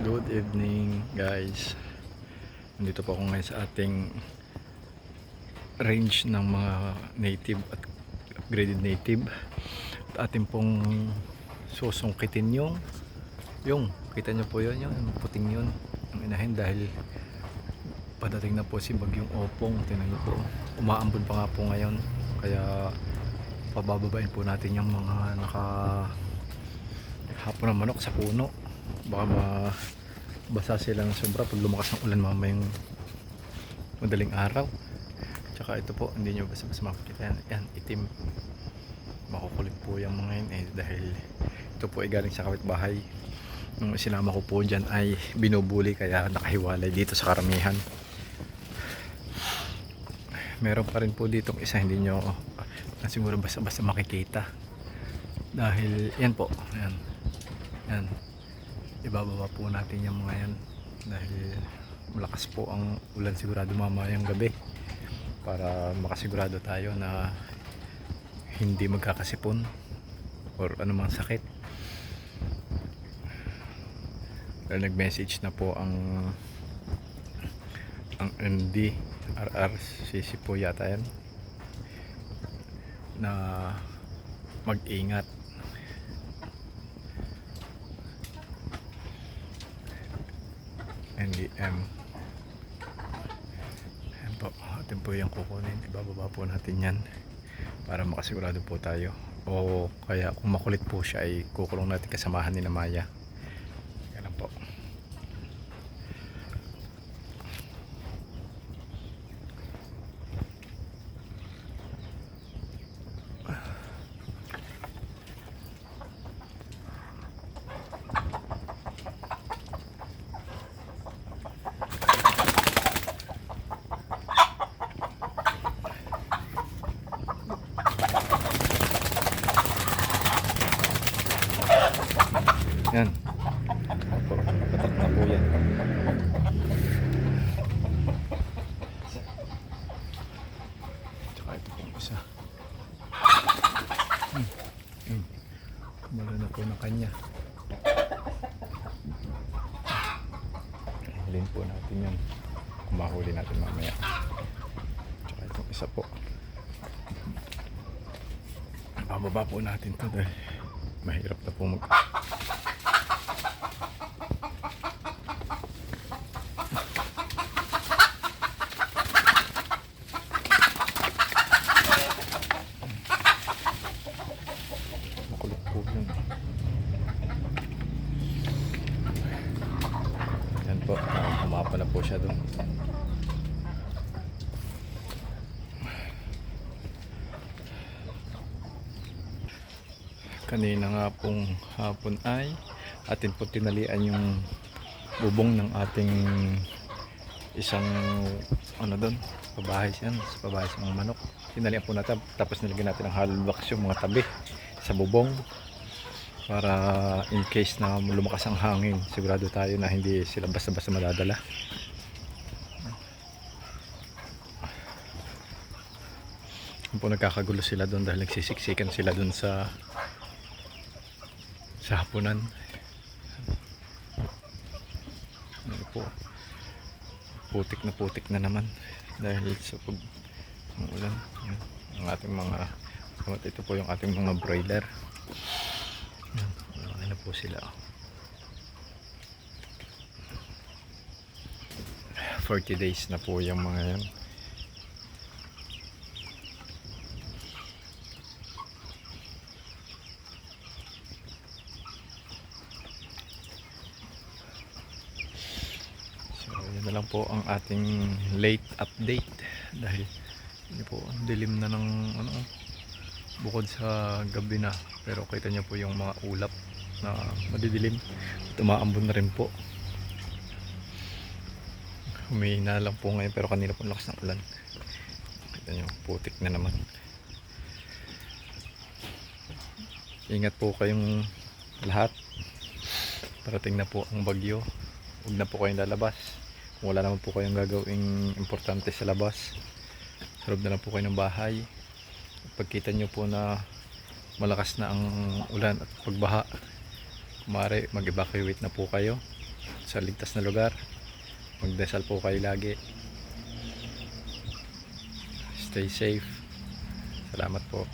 Good evening guys. Nandito po ako ngayon sa ating range ng mga native at upgraded native. At ating pong susungkitin yung kita nyo po yun, yung puting yun, yung inahin, dahil padating na po si Bagyong Opong. Tingnan nyo po, umaambon pa nga po ngayon, kaya pabababain po natin yung mga hapon na manok sa puno. Baka basa sila ng sobra pag lumakas ng ulan mamayang madaling araw. Tsaka ito po, hindi nyo basta makikita yan, itim, makukulit po yung mga yun dahil ito po ay galing sa kapitbahay. Nung sinama ko po dyan ay binubuli, kaya nakahiwalay dito sa karamihan. Meron pa rin po ditong isa, hindi nyo siguro basta makikita dahil yan po, yan ibababa po natin yung mga yan dahil malakas po ang ulan, sigurado mamayang gabi, para makasigurado tayo na hindi magkakasipon or anumang sakit. Dahil nag-message na po ang ND RRCC po yata yan na mag-ingat. NDM. Ayan po, atin po yung kukunin, ibababa po natin yan para makasigurado po tayo, o kaya kung makulit po siya ay kukulong natin kasamahan ni Maya. Yan lang po. Yan. Patak na po yan. Tsaka ito pong isa. Kumala na po ng kanya. Hilin po natin yan. Kumahuli natin mamaya. Tsaka itong isa po. Bababa po natin to dahil mahirap na po makulit po yun. Yan po, kumapa na po siya doon. Kanina nga pong hapon ay atin po tinalian yung bubong ng ating isang doon, pabahay yan, sa pabahay sa mga manok. Tinalian po natin, tapos nilagyan natin ng hollow blocks yung mga tabi sa bubong para in case na lumakas ang hangin, sigurado tayo na hindi sila basta-basta madadala. Po nagkakagulo sila doon dahil nagsisiksikan sila doon sa hapunan. Ano po, putik na naman dahil sa ulan. Yan, ang ating mga, ito po yung ating mga broiler. Ano po sila, 40 days na po yung mga yan. Na lang po ang ating late update dahil hindi po, dilim na ng bukod sa gabi na, pero kita nyo po yung mga ulap na madidilim, tumaambon na rin po. Humihina lang po ngayon, pero kanina po lakas ng ulan. Kita nyo, putik na naman. Ingat po kayong lahat, parating na po ang bagyo. Huwag na po kayong lalabas. Kung wala naman po kayong gagawing importante sa labas, sa loob na lang po kayo ng bahay. Pagkita nyo po na malakas na ang ulan at pagbaha, kumare mag-evacuate na po kayo sa ligtas na lugar. Magdasal po kayo lagi. Stay safe. Salamat po.